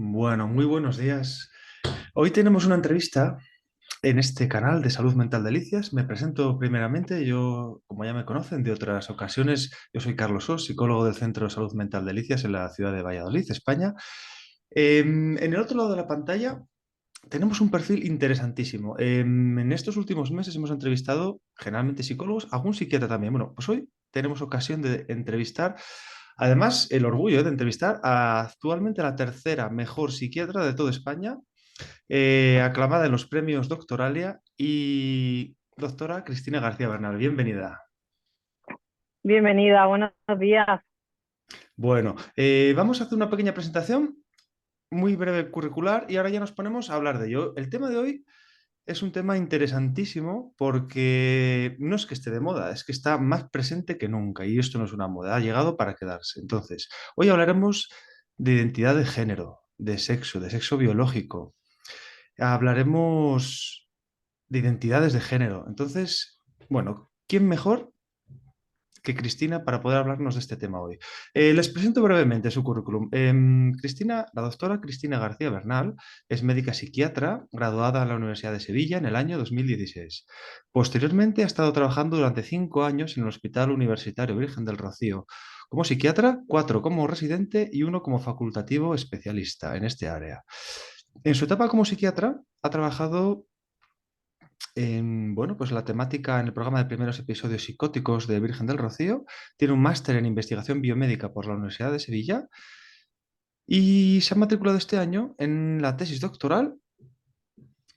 Bueno, muy buenos días. Hoy tenemos una entrevista en este canal de Salud Mental Delicias. Me presento primeramente, yo, como ya me conocen de otras ocasiones, yo soy Carlos Os, psicólogo del Centro de Salud Mental Delicias en la ciudad de Valladolid, España. En el otro lado de la pantalla tenemos un perfil interesantísimo. En estos últimos meses hemos entrevistado generalmente psicólogos, algún psiquiatra también. Bueno, pues hoy tenemos ocasión de entrevistar, además, el orgullo de entrevistar a actualmente la tercera mejor psiquiatra de toda España, aclamada en los premios Doctoralia y doctora Cristina García Bernal. Bienvenida. Bienvenida, buenos días. Bueno, vamos a hacer una pequeña presentación, muy breve curricular, y ahora ya nos ponemos a hablar de ello. El tema de hoy es un tema interesantísimo porque no es que esté de moda, es que está más presente que nunca y esto no es una moda, ha llegado para quedarse. Entonces, hoy hablaremos de identidad de género, de sexo biológico. Hablaremos de identidades de género. Entonces, bueno, ¿quién mejor que Cristina para poder hablarnos de este tema hoy? Les presento brevemente su currículum. Cristina, la doctora Cristina García Bernal es médica psiquiatra graduada en la Universidad de Sevilla en el año 2016. Posteriormente ha estado trabajando durante 5 años en el Hospital Universitario Virgen del Rocío como psiquiatra, 4 como residente y 1 como facultativo especialista en este área. En su etapa como psiquiatra ha trabajado bueno, pues la temática en el programa de primeros episodios psicóticos de Virgen del Rocío. Tiene un máster en investigación biomédica por la Universidad de Sevilla y se ha matriculado este año en la tesis doctoral,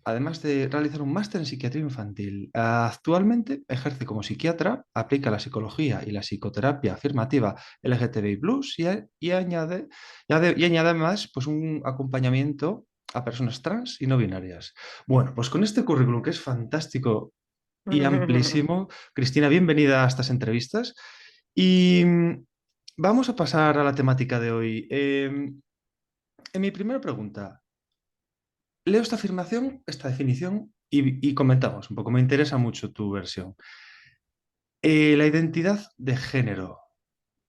además de realizar un máster en psiquiatría infantil. Actualmente ejerce como psiquiatra, aplica la psicología y la psicoterapia afirmativa LGTBI+, y añade además pues, un acompañamiento a personas trans y no binarias. Bueno, pues con este currículum que es fantástico y amplísimo. Cristina, bienvenida a estas entrevistas. Y vamos a pasar a la temática de hoy. En mi primera pregunta, leo esta afirmación, esta definición y comentamos un poco. Me interesa mucho tu versión. La identidad de género.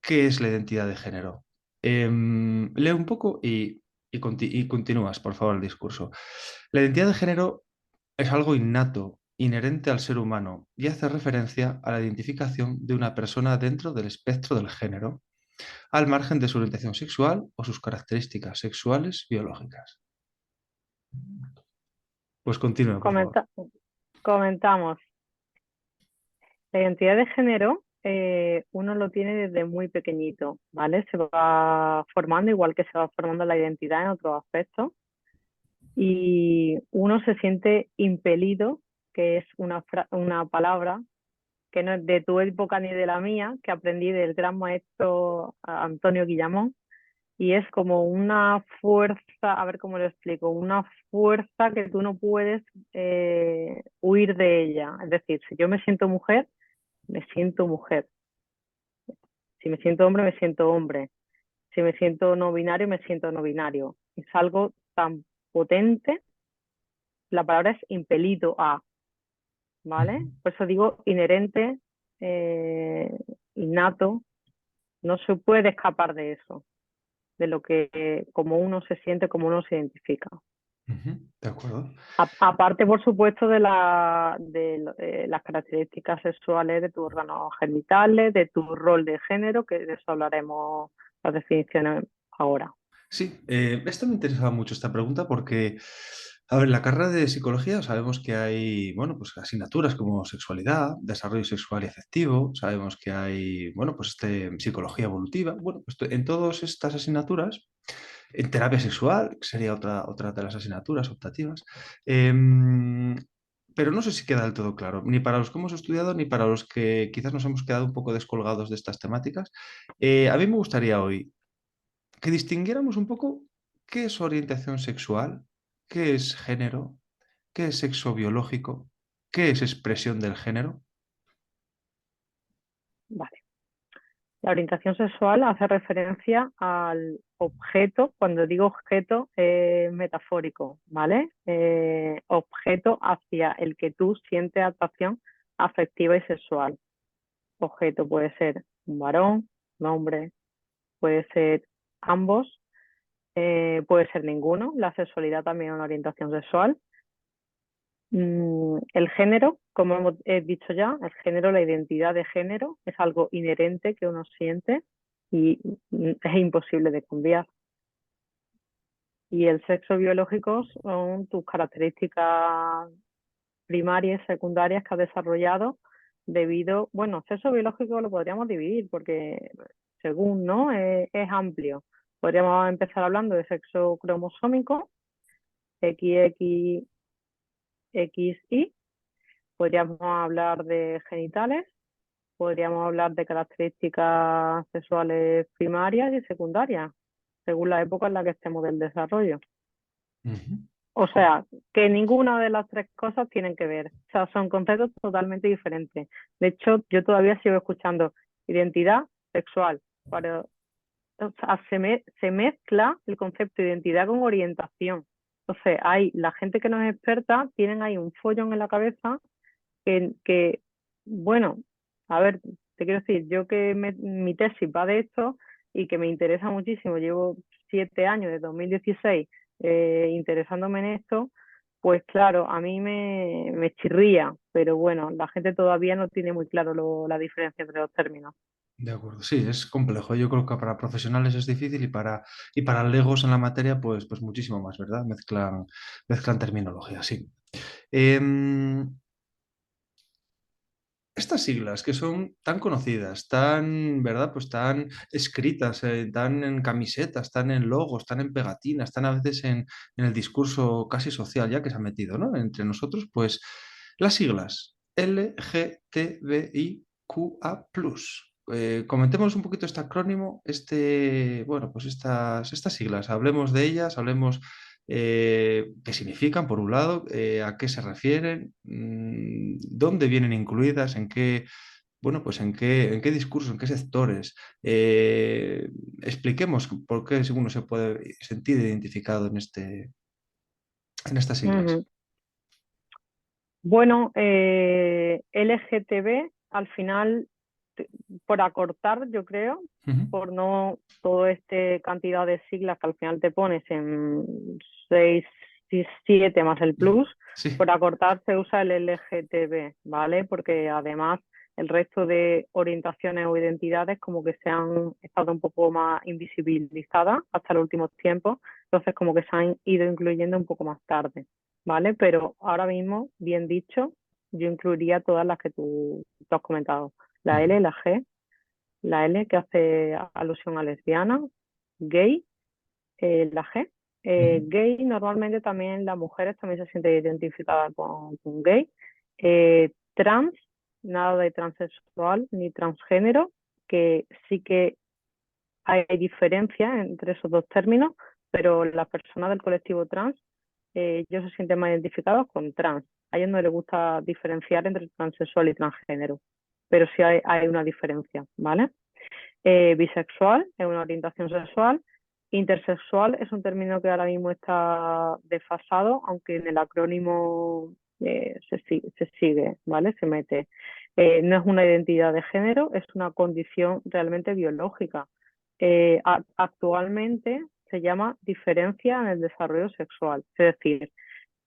¿Qué es la identidad de género? Leo un poco y continúas, por favor, el discurso. La identidad de género es algo innato, inherente al ser humano y hace referencia a la identificación de una persona dentro del espectro del género, al margen de su orientación sexual o sus características sexuales biológicas. Pues continúe, por favor. Comenta- Comentamos, la identidad de género uno lo tiene desde muy pequeñito, ¿vale? Se va formando igual que se va formando la identidad en otros aspectos y uno se siente impelido, que es una palabra que no es de tu época ni de la mía, que aprendí del gran maestro Antonio Guillamón. Y es como una fuerza, a ver cómo lo explico, una fuerza que tú no puedes huir de ella. Es decir, si yo me siento mujer, me siento mujer. Si me siento hombre, me siento hombre. Si me siento no binario, me siento no binario. Es algo tan potente, la palabra es impelido a, ¿vale? Por eso digo inherente, eh, innato, no se puede escapar de eso, de lo que como uno se siente, como uno se identifica. Ujú, de acuerdo. Aparte, por supuesto, de las características sexuales de tus órganos genitales, de tu rol de género, que de eso hablaremos las definiciones ahora. Sí, esto me interesaba mucho esta pregunta porque, a ver, en la carrera de psicología sabemos que hay, bueno, pues asignaturas como sexualidad, desarrollo sexual y afectivo, sabemos que hay, bueno, pues psicología evolutiva, bueno, pues en todas estas asignaturas, en terapia sexual, que sería otra de las asignaturas optativas, em, pero no sé si queda del todo claro, ni para los que hemos estudiado, ni para los que quizás nos hemos quedado un poco descolgados de estas temáticas. A mí me gustaría hoy que distinguiéramos un poco qué es orientación sexual, qué es género, qué es sexo biológico, qué es expresión del género. Vale. La orientación sexual hace referencia al objeto, cuando digo objeto, metafórico, ¿vale? Objeto hacia el que tú sientes atracción afectiva y sexual. Objeto puede ser un varón, un hombre, puede ser ambos, Puede ser ninguno. La sexualidad también es una orientación sexual. El género, como he dicho ya, el género, la identidad de género es algo inherente que uno siente y es imposible de cambiar. Y el sexo biológico son tus características primarias y secundarias que has desarrollado debido, bueno, sexo biológico lo podríamos dividir porque según, ¿no? Es amplio. Podríamos empezar hablando de sexo cromosómico, XX, XY, podríamos hablar de genitales, podríamos hablar de características sexuales primarias y secundarias, según la época en la que estemos del desarrollo. Ujú. O sea, que ninguna de las tres cosas tienen que ver. O sea, son conceptos totalmente diferentes. De hecho, yo todavía sigo escuchando identidad sexual. Para, o sea, se mezcla el concepto de identidad con orientación. Entonces, hay la gente que no es experta, tienen ahí un follón en la cabeza que bueno, a ver, te quiero decir, yo que mi tesis va de esto y que me interesa muchísimo, llevo 7 años, de 2016, interesándome en esto, pues claro, a mí me chirría, pero bueno, la gente todavía no tiene muy claro la diferencia entre los términos. De acuerdo, sí, es complejo. Yo creo que para profesionales es difícil y para legos en la materia, pues muchísimo más, ¿verdad? Mezclan terminología, sí. Em, Estas siglas que son tan conocidas, tan, ¿verdad? Pues tan escritas, tan en camisetas, tan en logos, tan en pegatinas, tan a veces en el discurso casi social ya que se ha metido, ¿no? Entre nosotros, pues las siglas LGTBIQA+. Comentemos un poquito este acrónimo, bueno, pues estas siglas, hablemos de ellas, hablemos qué significan, por un lado, a qué se refieren, dónde vienen incluidas, bueno, pues en qué discursos, en qué sectores. Expliquemos por qué uno se puede sentir identificado en estas siglas. Ujú. Bueno, LGTB al final, te- por acortar, yo creo, Ujú. por no toda esta cantidad de siglas que al final te pones en 6, 7 más el plus, Sí. por acortar se usa el LGTB, ¿vale? Porque además el resto de orientaciones o identidades como que se han estado un poco más invisibilizadas hasta los últimos tiempos, entonces como que se han ido incluyendo un poco más tarde. ¿Vale? Pero ahora mismo, bien dicho, yo incluiría todas las que tú has comentado. La Ujú. L, la L que hace alusión a lesbiana, gay, la G. Ujú. Gay, normalmente también las mujeres también se sienten identificadas con gay. Trans, nada de transexual ni transgénero, que sí que hay diferencia entre esos dos términos, pero las personas del colectivo trans, ellos se sienten más identificados con trans. A ellos no les gusta diferenciar entre transexual y transgénero, pero sí hay una diferencia, ¿vale? Bisexual es una orientación sexual. Intersexual es un término que ahora mismo está desfasado, aunque en el acrónimo se sigue, ¿vale? Se mete. No es una identidad de género, es una condición realmente biológica. Actualmente se llama diferencia en el desarrollo sexual, es decir,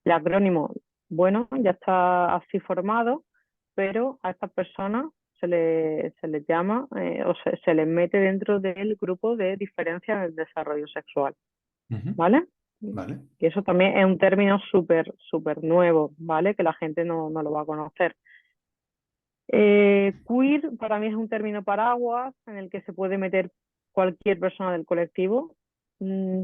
el acrónimo, bueno, ya está así formado, pero a estas personas se les llama o se les mete dentro del grupo de diferencia en el desarrollo sexual, Ujú. ¿vale? Vale. Y eso también es un término súper nuevo, ¿vale? Que la gente no lo va a conocer. Queer para mí es un término paraguas en el que se puede meter cualquier persona del colectivo. Mm,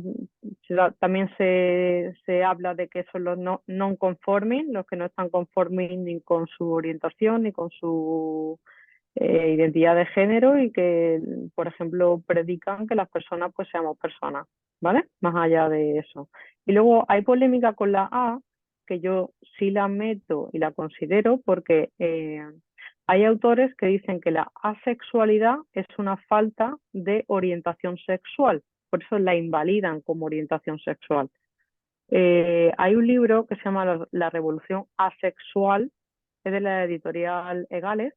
También se habla de que son los non conforming, los que no están conforming ni con su orientación ni con su identidad de género y que, por ejemplo, predican que las personas pues seamos personas, ¿vale? Más allá de eso. Y luego hay polémica con la A, que yo sí la meto y la considero porque hay autores que dicen que la asexualidad es una falta de orientación sexual, por eso la invalidan como orientación sexual. Hay un libro que se llama La Revolución Asexual, es de la editorial Egales.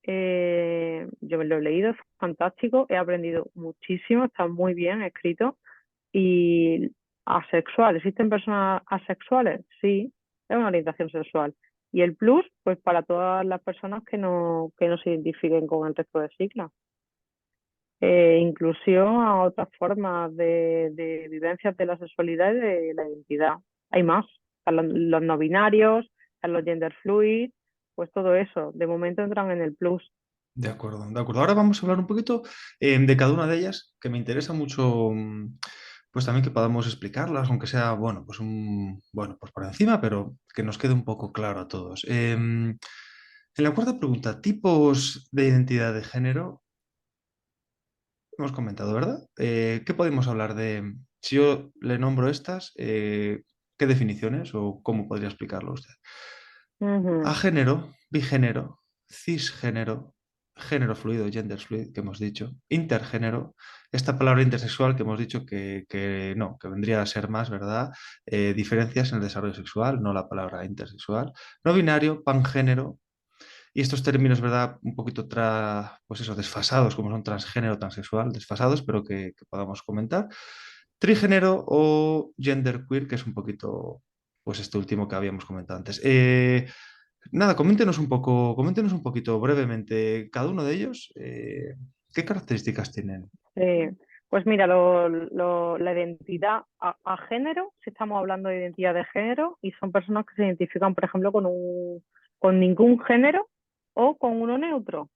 Yo me lo he leído, es fantástico, he aprendido muchísimo, está muy bien escrito. Y asexual, ¿existen personas asexuales? Sí, es una orientación sexual. Y el plus, pues para todas las personas que no se identifiquen con el resto de signos. Inclusión a otras formas de vivencias de la sexualidad y de la identidad. Hay más, están los no binarios, están los gender fluid, pues todo eso, de momento entran en el plus. De acuerdo, de acuerdo. Ahora vamos a hablar un poquito de cada una de ellas, que me interesa mucho, pues también que podamos explicarlas, aunque sea, bueno, pues bueno, pues por encima, pero que nos quede un poco claro a todos. En la cuarta pregunta, tipos de identidad de género, hemos comentado, ¿verdad? ¿Qué podemos hablar de, si yo le nombro estas, qué definiciones o cómo podría explicarlo usted? Ujú. Agénero, bigénero, cisgénero, género fluido, gender fluid, que hemos dicho, intergénero, esta palabra intersexual que hemos dicho que no, que vendría a ser más, ¿verdad? Diferencias en el desarrollo sexual, no la palabra intersexual, no binario, pangénero, y estos términos, ¿verdad? Un poquito, pues eso, desfasados, como son transgénero, transexual, desfasados, pero que podamos comentar. Trigénero o genderqueer, que es un poquito, pues este último que habíamos comentado antes. Nada, coméntenos un poquito brevemente cada uno de ellos, ¿qué características tienen? Sí, pues mira, la identidad a género, si estamos hablando de identidad de género, y son personas que se identifican, por ejemplo, con ningún género o con uno neutro.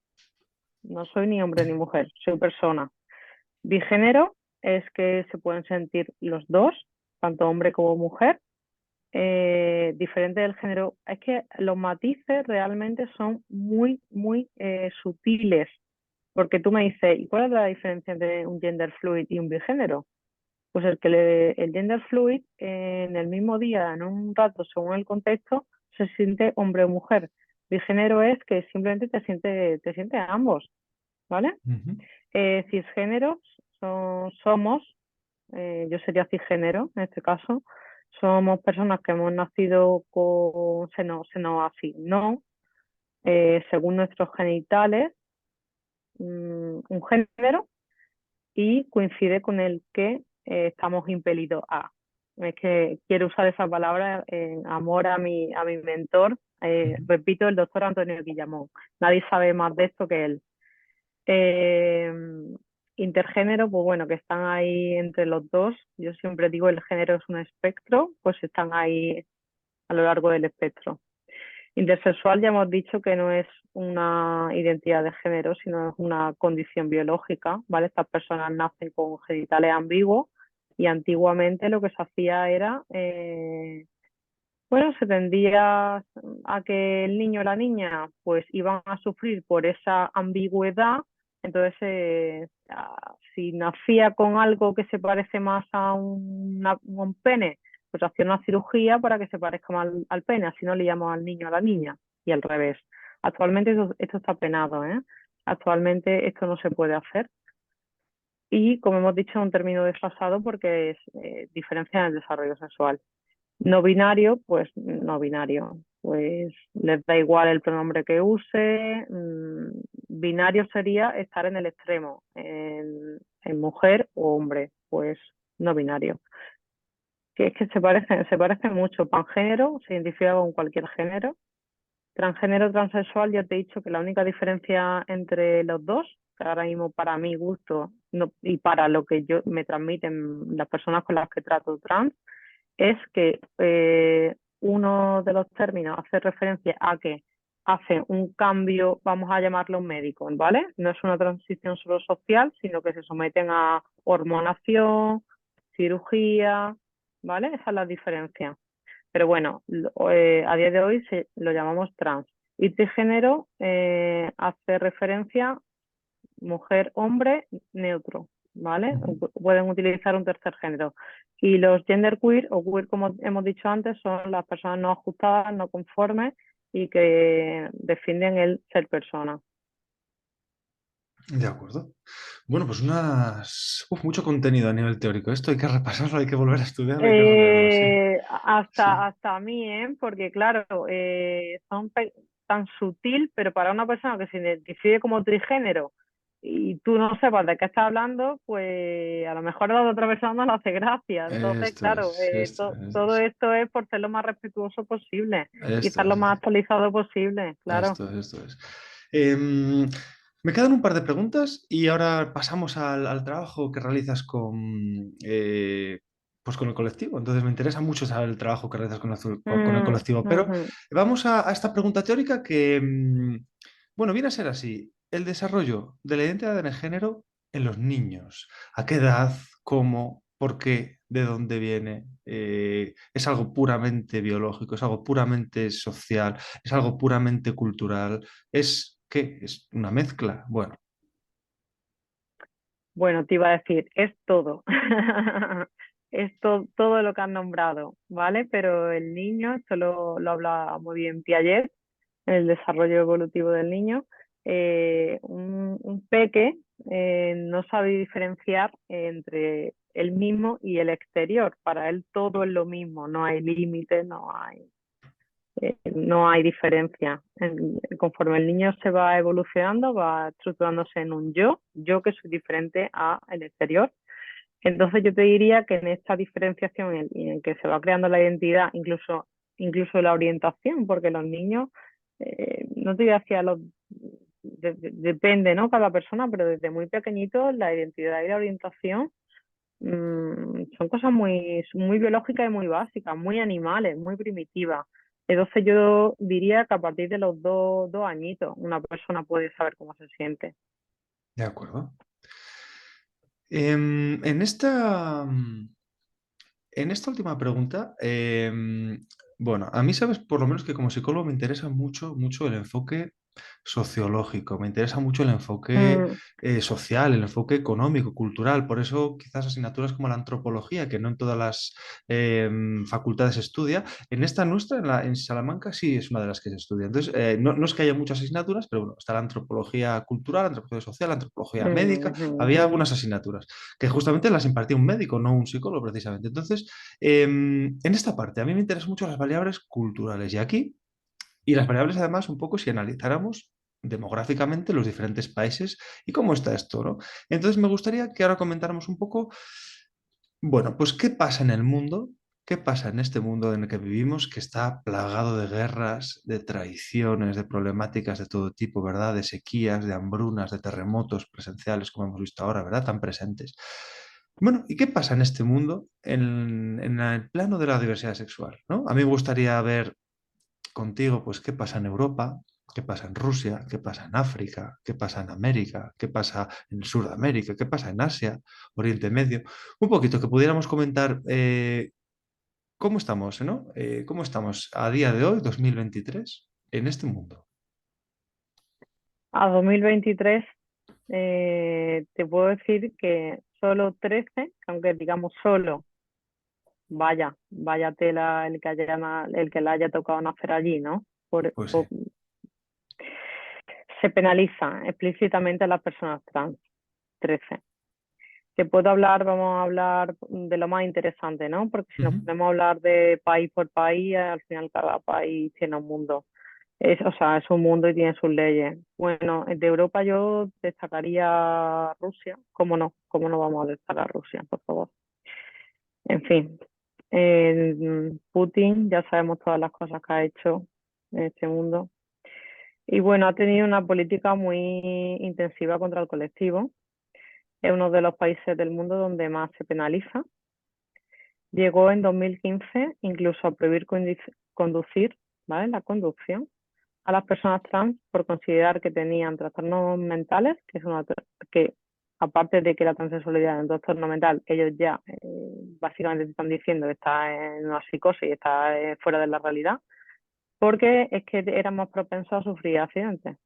No soy ni hombre ni mujer, soy persona. Bigénero es que se pueden sentir los dos, tanto hombre como mujer. Diferente del género, es que los matices realmente son muy, muy sutiles. Porque tú me dices, ¿y cuál es la diferencia entre un gender fluid y un bigénero? Pues el gender fluid en el mismo día, en un rato, según el contexto, se siente hombre o mujer. Bigénero es que simplemente te siente ambos, ¿vale? Ujú, Cisgéneros somos, yo sería cisgénero en este caso, somos personas que hemos nacido con, se nos asignó, según nuestros genitales, un género y coincide con el que estamos impelidos a. Es que quiero usar esa palabra en amor a mi mentor. ujú. Repito, el doctor Antonio Guillamón. Nadie sabe más de esto que él. Eh, Intergénero, pues bueno, que están ahí entre los dos. Yo siempre digo el género es un espectro, pues están ahí a lo largo del espectro. Intersexual ya hemos dicho que no es una identidad de género, sino es una condición biológica, ¿vale? Estas personas nacen con genitales ambiguos y antiguamente lo que se hacía era, bueno, se tendía a que el niño o la niña pues iban a sufrir por esa ambigüedad, entonces si nacía con algo que se parece más a un pene, pues hacía una cirugía para que se parezca más al pene, así no le llamamos al niño o a la niña y al revés. Actualmente esto está penado, ¿eh? Actualmente esto no se puede hacer y, como hemos dicho, es un término desfasado porque es diferencia en el desarrollo sexual. No binario, pues no binario. Pues les da igual el pronombre que use. Binario sería estar en el extremo, en mujer o hombre, pues no binario. Que es que se parecen mucho. Pangénero se identifica con cualquier género. Transgénero, transexual, ya te he dicho que la única diferencia entre los dos, que ahora mismo para mi gusto y para lo que yo me transmiten las personas con las que trato trans, es que uno de los términos hace referencia a que hace un cambio, vamos a llamarlo médico, ¿vale? No es una transición solo social, sino que se someten a hormonación, cirugía, ¿vale? Esa es la diferencia. Pero bueno, a día de hoy lo llamamos trans. Y género hace referencia mujer, hombre, neutro, ¿vale? Ujú. Pueden utilizar un tercer género. Y los genderqueer o queer, como hemos dicho antes, son las personas no ajustadas, no conformes y que defienden el ser persona. De acuerdo. Bueno, pues mucho contenido a nivel teórico. Esto hay que repasarlo, hay que volver a estudiarlo, hay que releerlo, sí. Sí. Hasta a mí, ¿eh? Porque claro, tan sutil, pero para una persona que se identifique como trigénero y tú no sepas de qué estás hablando, pues a lo mejor a la otra persona no le hace gracia. Entonces, Esto claro, es, esto todo es, esto es por ser lo más respetuoso posible y esto estar lo es. más actualizado posible, claro. Esto es. Em, Me quedan un par de preguntas y ahora pasamos al trabajo que realizas pues con el colectivo. Entonces me interesa mucho saber el trabajo que realizas con el Mm, colectivo. Pero ujú. vamos a esta pregunta teórica que, bueno, viene a ser así. El desarrollo de la identidad de género en los niños. ¿A qué edad? ¿Cómo? ¿Por qué? ¿De dónde viene? ¿Es algo puramente biológico? ¿Es algo puramente social? ¿Es algo puramente cultural? ¿Es qué? ¿Es una mezcla? Bueno, Bueno, te iba a decir, es todo. Es todo lo que has nombrado, ¿vale? Pero el niño, esto lo habla muy bien Piaget, el desarrollo evolutivo del niño. Un peque no sabe diferenciar entre él mismo y el exterior. Para él todo es lo mismo, no hay límites, no hay diferencia. Conforme el niño se va evolucionando, va estructurándose en un yo que soy diferente al exterior. Entonces yo te diría que en esta diferenciación en que se va creando la identidad, incluso la orientación, porque los niños, no te voy a decir depende, ¿no? Cada persona, pero desde muy pequeñitos la identidad y la orientación son cosas muy biológicas y muy básicas, muy animales, muy primitivas. Entonces yo diría que a partir de los dos añitos una persona puede saber cómo se siente. de acuerdo. En esta última pregunta, bueno, a mí sabes por lo menos que como psicólogo me interesa mucho, mucho el enfoque sociológico, me interesa mucho el enfoque Mm, social, el enfoque económico, cultural. Por eso quizás asignaturas como la antropología, que no en todas las facultades se estudia, en esta nuestra, en Salamanca, sí es una de las que se estudia. Entonces, no es que haya muchas asignaturas, pero bueno, está la antropología cultural, la antropología social, la antropología médica, había ujú. algunas asignaturas que justamente las impartía un médico, no un psicólogo precisamente. Entonces, en esta parte, a mí me interesan mucho las variables culturales y aquí, y las variables además un poco si analizáramos demográficamente los diferentes países y cómo está esto, ¿no? Entonces me gustaría que ahora comentáramos un poco, bueno, pues qué pasa en el mundo, qué pasa en este mundo en el que vivimos, que está plagado de guerras, de traiciones, de problemáticas de todo tipo, ¿verdad? De sequías, de hambrunas, de terremotos presenciales, como hemos visto ahora, ¿verdad? Tan presentes. Bueno, ¿y qué pasa en este mundo en el plano de la diversidad sexual, ¿no? A mí me gustaría ver contigo, pues, qué pasa en Europa, qué pasa en Rusia, qué pasa en África, qué pasa en América, qué pasa en el sur de América, qué pasa en Asia, Oriente Medio. Un poquito que pudiéramos comentar cómo estamos, ¿no? ¿Cómo estamos a día de hoy, 2023, en este mundo? A 2023 te puedo decir que solo 13, aunque digamos solo, vaya tela el que le haya tocado nacer allí, ¿no? Pues sí. Se penaliza explícitamente a las personas trans, 13. Te puedo hablar, vamos a hablar de lo más interesante, ¿no? Porque si nos Ujú. ponemos a hablar de país por país, al final cada país tiene un mundo. O sea, es un mundo y tiene sus leyes. Bueno, de Europa yo destacaría Rusia. ¿Cómo no vamos a destacar Rusia, por favor? En fin, Putin, ya sabemos todas las cosas que ha hecho en este mundo. Y bueno, ha tenido una política muy intensiva contra el colectivo. Es uno de los países del mundo donde más se penaliza. Llegó en 2015 incluso a prohibir conducir, ¿vale? La conducción a las personas trans por considerar que tenían trastornos mentales, que aparte de que la transexualidad es un trastorno mental, ellos ya básicamente te están diciendo que está en una psicosis y está fuera de la realidad, porque es que eran más propensos a sufrir accidentes.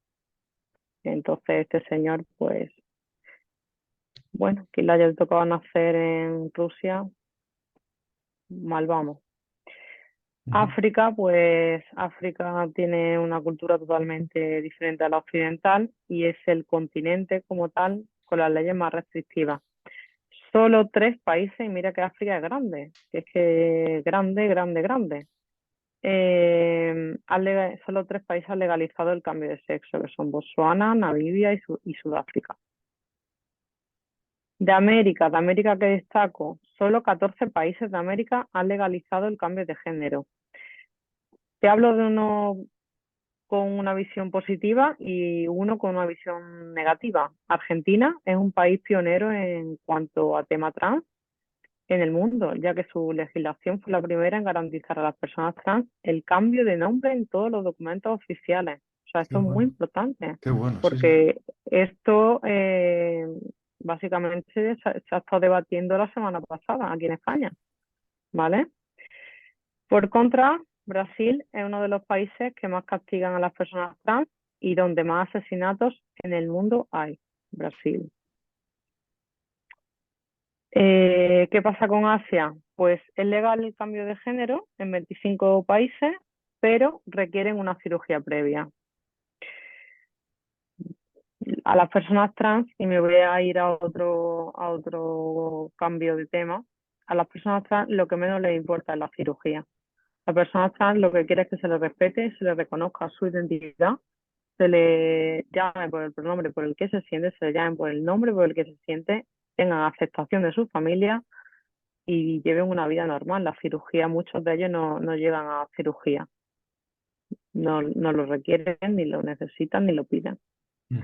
Entonces este señor, pues, bueno, que le haya tocado nacer en Rusia, mal vamos. Ujú. África, pues África tiene una cultura totalmente diferente a la occidental y es el continente como tal con las leyes más restrictivas. Solo 3 países, y mira que África es grande, que es que grande, grande, grande. Solo 3 países han legalizado el cambio de sexo, que son Botsuana, Namibia y Sudáfrica. De América que destaco, solo 14 países de América han legalizado el cambio de género. Te hablo de uno con una visión positiva y uno con una visión negativa. Argentina es un país pionero en cuanto a tema trans en el mundo, ya que su legislación fue la primera en garantizar a las personas trans el cambio de nombre en todos los documentos oficiales. O sea, esto es muy importante, qué bueno, sí, sí. porque esto básicamente se ha estado debatiendo la semana pasada aquí en España, ¿vale? Por contra, Brasil es uno de los países que más castigan a las personas trans y donde más asesinatos en el mundo hay. Brasil. ¿Qué pasa con Asia? Pues es legal el cambio de género en 25 países, pero requieren una cirugía previa. A las personas trans, y me voy a ir a otro cambio de tema, a las personas trans lo que menos les importa es la cirugía. A las personas trans lo que quiere es que se les respete, se les reconozca su identidad, se le llame por el pronombre por el que se siente, se le llame por el nombre por el que se siente, tengan aceptación de su familia y lleven una vida normal. La cirugía, muchos de ellos no llegan a cirugía, no lo requieren, ni lo necesitan, ni lo piden. Mm.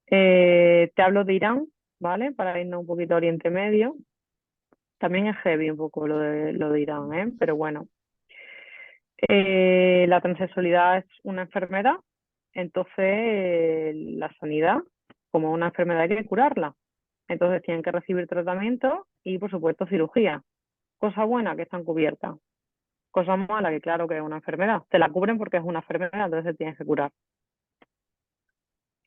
Te hablo de Irán, ¿vale? Para irnos un poquito a Oriente Medio. También es heavy un poco lo de Irán, ¿eh? Pero bueno. La transexualidad es una enfermedad, entonces la sanidad, como una enfermedad, hay que curarla. Entonces tienen que recibir tratamiento y, por supuesto, cirugía. Cosa buena, que están cubiertas. Cosa mala, que claro que es una enfermedad. Te la cubren porque es una enfermedad, entonces te tienes que curar.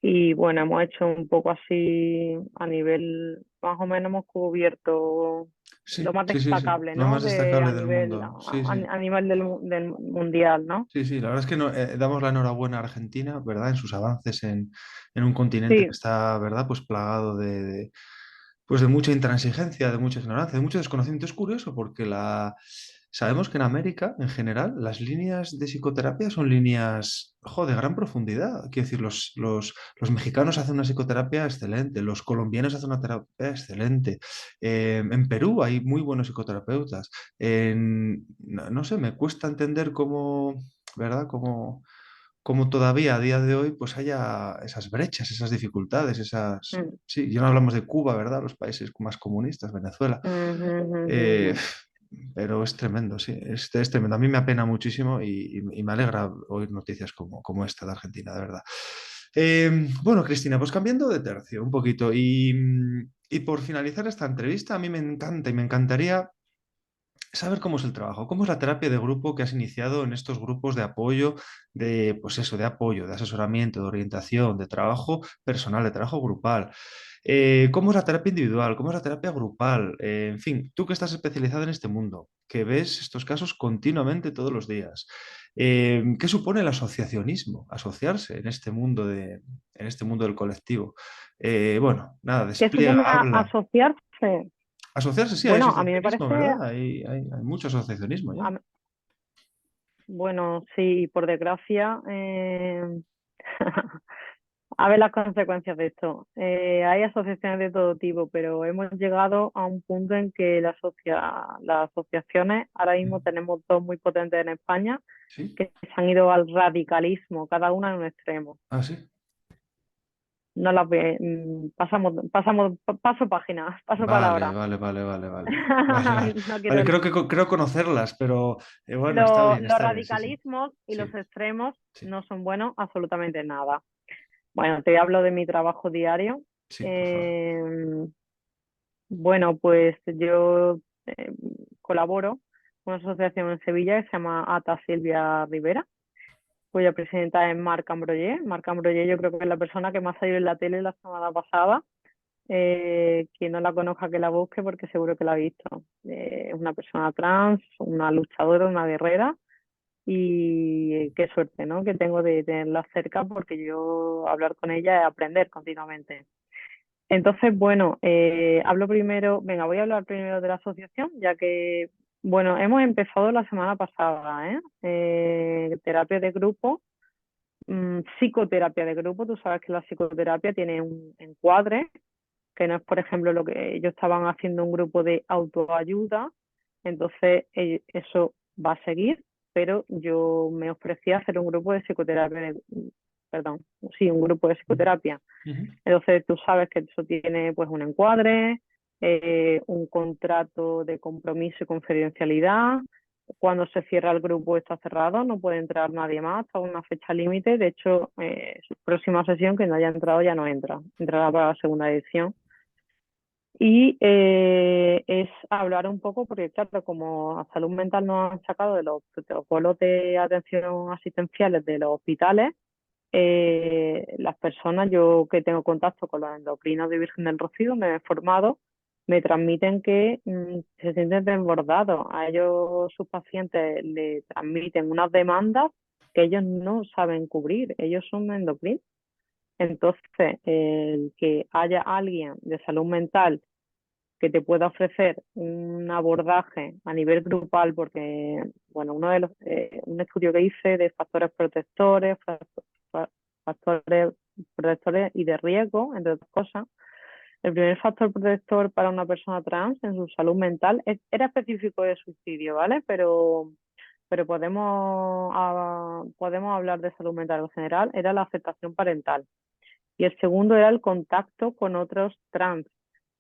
Y bueno, hemos hecho un poco así a nivel, más o menos hemos cubierto lo Sí, más sí, sí, sí. destacable, Lo ¿no? más destacable del mundo. Sí, sí. A nivel del mundial, ¿no? Sí, sí, la verdad es que damos la enhorabuena a Argentina, ¿verdad? En sus avances en un continente que Sí, está, ¿verdad? Pues plagado pues de mucha intransigencia, de mucha ignorancia, de mucho desconocimiento. Es curioso porque sabemos que en América, en general, las líneas de psicoterapia son líneas, de gran profundidad. Quiero decir, los mexicanos hacen una psicoterapia excelente, los colombianos hacen una terapia excelente. En Perú hay muy buenos psicoterapeutas. No sé, me cuesta entender cómo, ¿verdad? Cómo todavía a día de hoy pues haya esas brechas, esas dificultades, esas... mm, Sí, ya no hablamos de Cuba, ¿verdad? Los países más comunistas, Venezuela. Eh, ujú. pero es tremendo, sí, es tremendo. A mí me apena muchísimo y me alegra oír noticias como esta de Argentina, de verdad. Bueno, Cristina, pues cambiando de tercio un poquito y por finalizar esta entrevista, a mí me encanta y me encantaría saber cómo es el trabajo, cómo es la terapia de grupo que has iniciado en estos grupos de apoyo, pues eso, de apoyo, de asesoramiento, de orientación, de trabajo personal, de trabajo grupal. ¿Cómo es la terapia individual? ¿Cómo es la terapia grupal? En fin, tú que estás especializado en este mundo, que ves estos casos continuamente todos los días. ¿Qué supone el asociacionismo? Asociarse en este mundo del colectivo. Bueno, nada, ¿Qué despliega, supone habla. asociarse? Asociarse, sí, hay Bueno, a mí me asociacionismo, parece, ¿verdad? Hay mucho asociacionismo ya. a- bueno, sí, por desgracia, a ver las consecuencias de esto. Hay asociaciones de todo tipo, pero hemos llegado a un punto en que las asociaciones, ahora mismo tenemos dos muy potentes en España, ¿Sí? que se han ido al radicalismo, cada una en un extremo. Ah, sí. No las ve, paso página, paso Vale, palabra. vale, vale, vale, vale. Vale, vale. No Vale, quiero. creo conocerlas, pero bueno, Los está bien, sí, sí. radicalismos y los Sí, extremos sí, no son buenos absolutamente nada. Bueno, te hablo de mi trabajo diario. sí, por favor. Eh, bueno, pues yo eh, colaboro con una asociación en Sevilla que se llama ATA Silvia Rivera, cuya presidenta es Marc Ambroyer. Marc Ambroyer yo creo que es la persona que más salió en la tele la semana pasada. Quien no la conozca que la busque porque seguro que la ha visto. Es una persona trans, una luchadora, una guerrera y qué suerte, ¿no? Que tengo de tenerla cerca porque yo hablar con ella es aprender continuamente. Entonces, bueno, voy a hablar primero de la asociación, ya que, bueno, hemos empezado la semana pasada, ¿eh? Terapia de grupo, psicoterapia de grupo, tú sabes que la psicoterapia tiene un encuadre que no es, por ejemplo, lo que ellos estaban haciendo un grupo de autoayuda, entonces eso va a seguir, pero yo me ofrecí a hacer un grupo de psicoterapia, perdón, sí, un grupo de psicoterapia. Ujú. Entonces tú sabes que eso tiene pues un encuadre, un contrato de compromiso y confidencialidad. Cuando se cierra el grupo está cerrado, no puede entrar nadie más hasta una fecha límite. De hecho, su próxima sesión, que no haya entrado ya no entra, entrará para la segunda edición. Y es hablar un poco, porque claro, como a salud mental nos han sacado de los protocolos de atención asistenciales de los hospitales, las personas, yo que tengo contacto con los endocrinos de Virgen del Rocío, me he formado, me transmiten que se sienten desbordados. A ellos, sus pacientes, le transmiten unas demandas que ellos no saben cubrir. Ellos son endocrinos. Entonces, el que haya alguien de salud mental que te pueda ofrecer un abordaje a nivel grupal, porque, bueno, un estudio que hice de factores protectores, factores protectores y de riesgo, entre otras cosas. El primer factor protector para una persona trans en su salud mental era específico de suicidio, ¿vale? Pero podemos hablar de salud mental en general, era la aceptación parental. Y el segundo era el contacto con otros trans.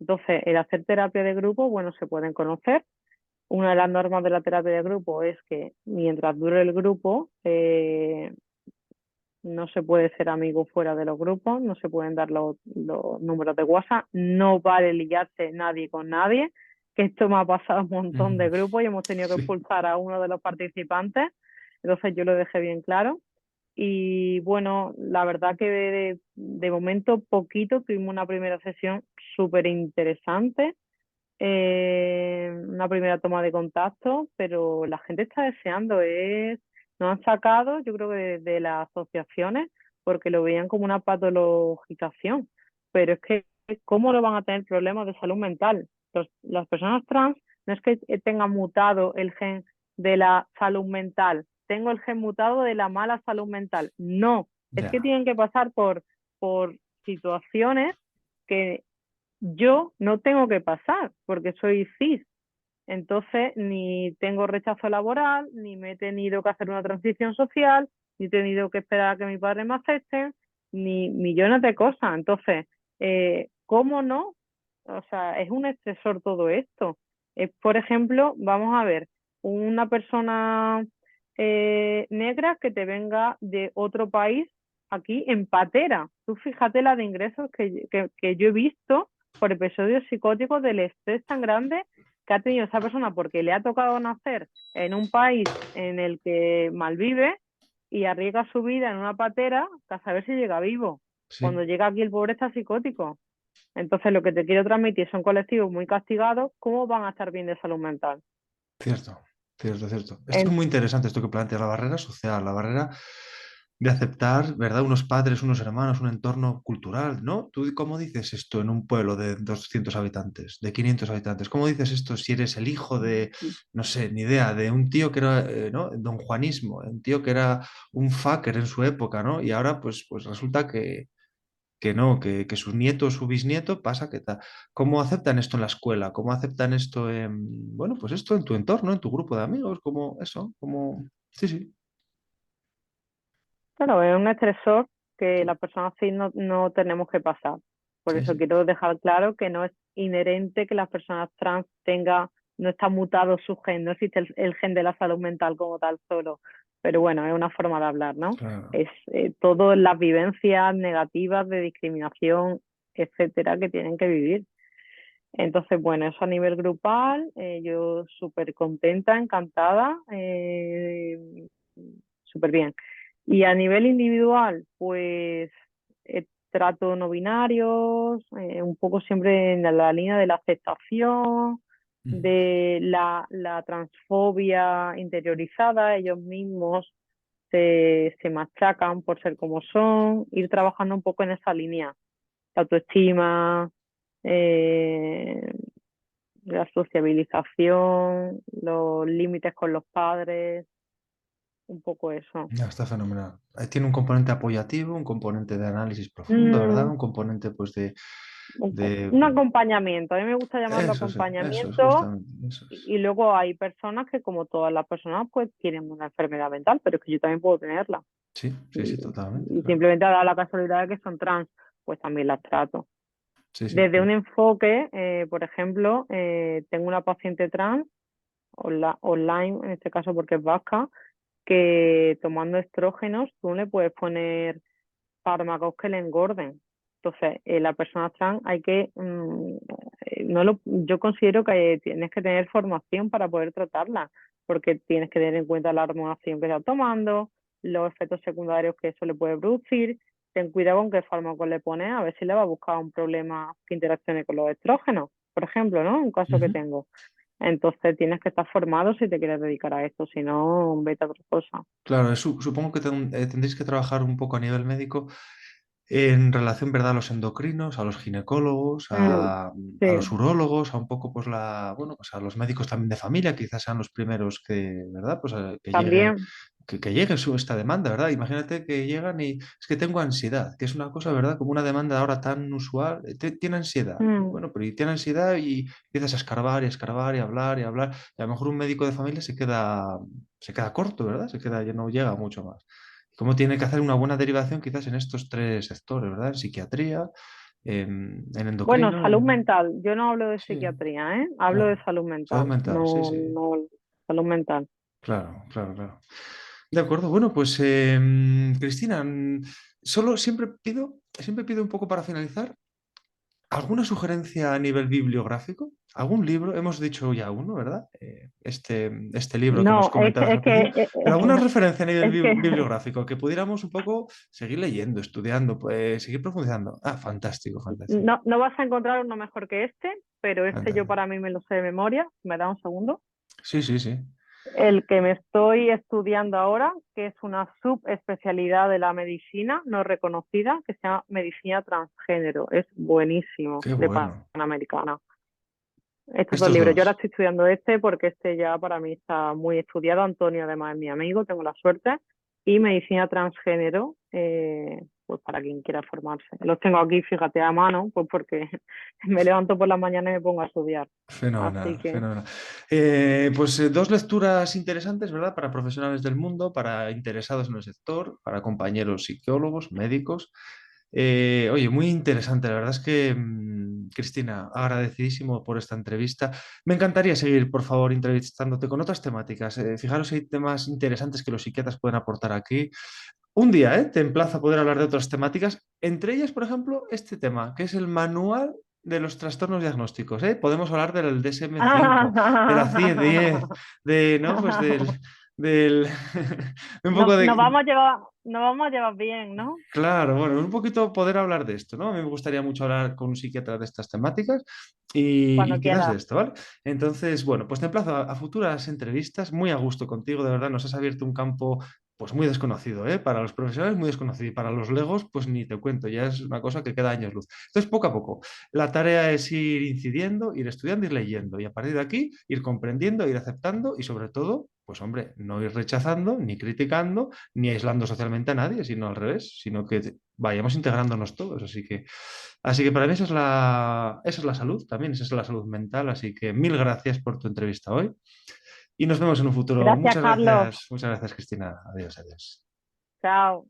Entonces, el hacer terapia de grupo, bueno, se pueden conocer. Una de las normas de la terapia de grupo es que mientras dure el grupo, no se puede ser amigo fuera de los grupos, no se pueden dar los números de WhatsApp, no vale liarse nadie con nadie, que esto me ha pasado un montón de grupos y hemos tenido que Sí. expulsar a uno de los participantes, entonces yo lo dejé bien claro. Y bueno, la verdad que de momento poquito, tuvimos una primera sesión súper interesante, una primera toma de contacto, pero la gente está deseando, nos han sacado, yo creo que de las asociaciones, porque lo veían como una patologización, pero es que ¿cómo no van a tener problemas de salud mental? Las personas trans no es que tengan mutado el gen de la salud mental, tengo el gen mutado de la mala salud mental. No, es que Ya, tienen que pasar por situaciones que yo no tengo que pasar porque soy cis. Entonces, ni tengo rechazo laboral, ni me he tenido que hacer una transición social, ni he tenido que esperar a que mi padre me acepte, ni millones de cosas. Entonces, ¿cómo no? O sea, es un estresor todo esto. Por ejemplo, vamos a ver, una persona negra que te venga de otro país aquí en patera. Tú fíjate la de ingresos que yo he visto por episodios psicóticos del estrés tan grande que ha tenido esa persona porque le ha tocado nacer en un país en el que malvive y arriesga su vida en una patera a saber si llega vivo. sí, Cuando llega aquí el pobre está psicótico. Entonces lo que te quiero transmitir son colectivos muy castigados, ¿cómo van a estar bien de salud mental? cierto, cierto, cierto. Esto En- es muy interesante, esto que plantea la barrera social, la barrera de aceptar, ¿verdad? Unos padres, unos hermanos, un entorno cultural, ¿no? ¿Tú cómo dices esto en un pueblo de 200 habitantes, de 500 habitantes? ¿Cómo dices esto si eres el hijo de, no sé, ni idea, de un tío que era, ¿no? Don Juanismo, un tío que era un fucker en su época, ¿no? Y ahora, pues resulta que no, que sus nietos, su bisnieto pasa que tal. ¿Cómo aceptan esto en la escuela? ¿Cómo aceptan esto en, bueno, pues esto en tu entorno, en tu grupo de amigos? ¿Cómo eso? ¿Cómo? Sí, sí. Claro, es un estresor que las personas cis no tenemos que pasar. Por Sí, eso sí. quiero dejar claro que no es inherente que las personas trans no está mutado su gen, no existe el gen de la salud mental como tal solo. Pero bueno, es una forma de hablar, ¿no? Claro. Es todas las vivencias negativas de discriminación, etcétera, que tienen que vivir. Entonces, bueno, eso a nivel grupal, yo súper contenta, encantada, súper bien. Y a nivel individual, pues trato no binarios, un poco siempre en la línea de la aceptación, Ujú. de la transfobia interiorizada, ellos mismos se machacan por ser como son, ir trabajando un poco en esa línea, la autoestima, eh, la sociabilización, los límites con los padres, un poco eso. Ya, está fenomenal. Tiene un componente apoyativo, un componente de análisis profundo, ¿verdad? Mm, Un componente, pues, de de... Un acompañamiento. A mí me gusta llamarlo Eso es acompañamiento. justamente, eso es. Y luego hay personas que, como todas las personas, pues tienen una enfermedad mental, pero es que yo también puedo tenerla. Sí, sí, sí, Y, totalmente, y claro. simplemente da la casualidad de que son trans, pues también las trato. Sí, sí, Desde un claro. enfoque, por ejemplo, tengo una paciente trans, online, en este caso porque es vasca, que tomando estrógenos tú le puedes poner fármacos que le engorden. Entonces, la persona trans hay que, no lo, yo considero que tienes que tener formación para poder tratarla, porque tienes que tener en cuenta la hormonación que está tomando, los efectos secundarios que eso le puede producir. Ten cuidado con qué fármaco le pones, a ver si le va a buscar un problema que interaccione con los estrógenos, por ejemplo, ¿no? Un caso que Ujú. tengo. Entonces tienes que estar formado si te quieres dedicar a esto, si no, vete a otra cosa. Claro, supongo que tendréis que trabajar un poco a nivel médico en relación, ¿verdad?, a los endocrinos, a los ginecólogos, Mm, a los sí, urólogos, a un poco, pues, bueno, pues a los médicos también de familia, quizás sean los primeros que, ¿verdad?, pues también. que llegue esta demanda, ¿verdad? Imagínate que llegan y es que tengo ansiedad, que es una cosa, ¿verdad?, como una demanda ahora tan usual, tiene ansiedad. Mm. Bueno, pero y tiene ansiedad y empiezas a escarbar y a escarbar y a hablar y a hablar, y a lo mejor un médico de familia se queda corto, ¿verdad? Ya no llega mucho más. Cómo tiene que hacer una buena derivación quizás en estos tres sectores, ¿verdad? En psiquiatría, en Bueno, endocrino, salud mental. Yo no hablo de Sí, psiquiatría, ¿eh? Hablo de claro. salud Salud mental. mental, sí, No, sí. no, salud mental. Claro, claro, claro. De acuerdo, bueno, pues Cristina, siempre pido un poco para finalizar, ¿alguna sugerencia a nivel bibliográfico? ¿Algún libro? Hemos dicho ya uno, ¿verdad? Este libro que nos No, comentabas al principio, pero ¿alguna referencia a nivel es que bibliográfico que pudiéramos un poco seguir leyendo, estudiando, pues, seguir profundizando? Ah, fantástico, fantástico. no vas a encontrar uno mejor que este, pero este yo Fantástico. para mí me lo sé de memoria. ¿Me da un segundo? Sí, sí, sí. El que me estoy estudiando ahora, que es una subespecialidad de la medicina no reconocida, que se llama medicina transgénero. Es buenísimo, Qué de bueno. Panamericana. Estos dos Estos libros. Yo ahora dos. estoy estudiando este porque este ya para mí está muy estudiado. Antonio además es mi amigo, tengo la suerte. Y medicina transgénero, pues para quien quiera formarse. Los tengo aquí, fíjate, a mano, pues porque me levanto por la mañana y me pongo a estudiar. Así Fenomenal, que, fenomenal. Pues dos lecturas interesantes, ¿verdad? Para profesionales del mundo, para interesados en el sector, para compañeros psicólogos, médicos. Oye, muy interesante. La verdad es que, Cristina, agradecidísimo por esta entrevista. Me encantaría seguir, por favor, entrevistándote con otras temáticas. Fijaros si hay temas interesantes que los psiquiatras pueden aportar aquí. Un día, te emplazo a poder hablar de otras temáticas, entre ellas, por ejemplo, este tema, que es el manual de los trastornos diagnósticos, ¿eh? Podemos hablar del DSM-5, de la CIE-10, ¿no? Pues del un no, poco de, nos vamos a llevar bien, ¿no? claro, bueno, un poquito poder hablar de esto, ¿no? A mí me gustaría mucho hablar con un psiquiatra de estas temáticas y Cuando quizás de quieras. esto, ¿vale? Entonces, bueno, pues te emplazo a futuras entrevistas, muy a gusto contigo, de verdad, nos has abierto un campo pues muy desconocido, ¿eh? Para los profesionales muy desconocido y para los legos, pues ni te cuento, ya es una cosa que queda años luz. Entonces, poco a poco, la tarea es ir incidiendo, ir estudiando, ir leyendo y a partir de aquí ir comprendiendo, ir aceptando y sobre todo, pues hombre, no ir rechazando ni criticando ni aislando socialmente a nadie, sino al revés, sino que vayamos integrándonos todos. Así que para mí esa es la salud también, esa es la salud mental. Así que mil gracias por tu entrevista hoy y nos vemos en un futuro. Gracias, Carlos. Muchas gracias, Cristina. Adiós, adiós. Chao.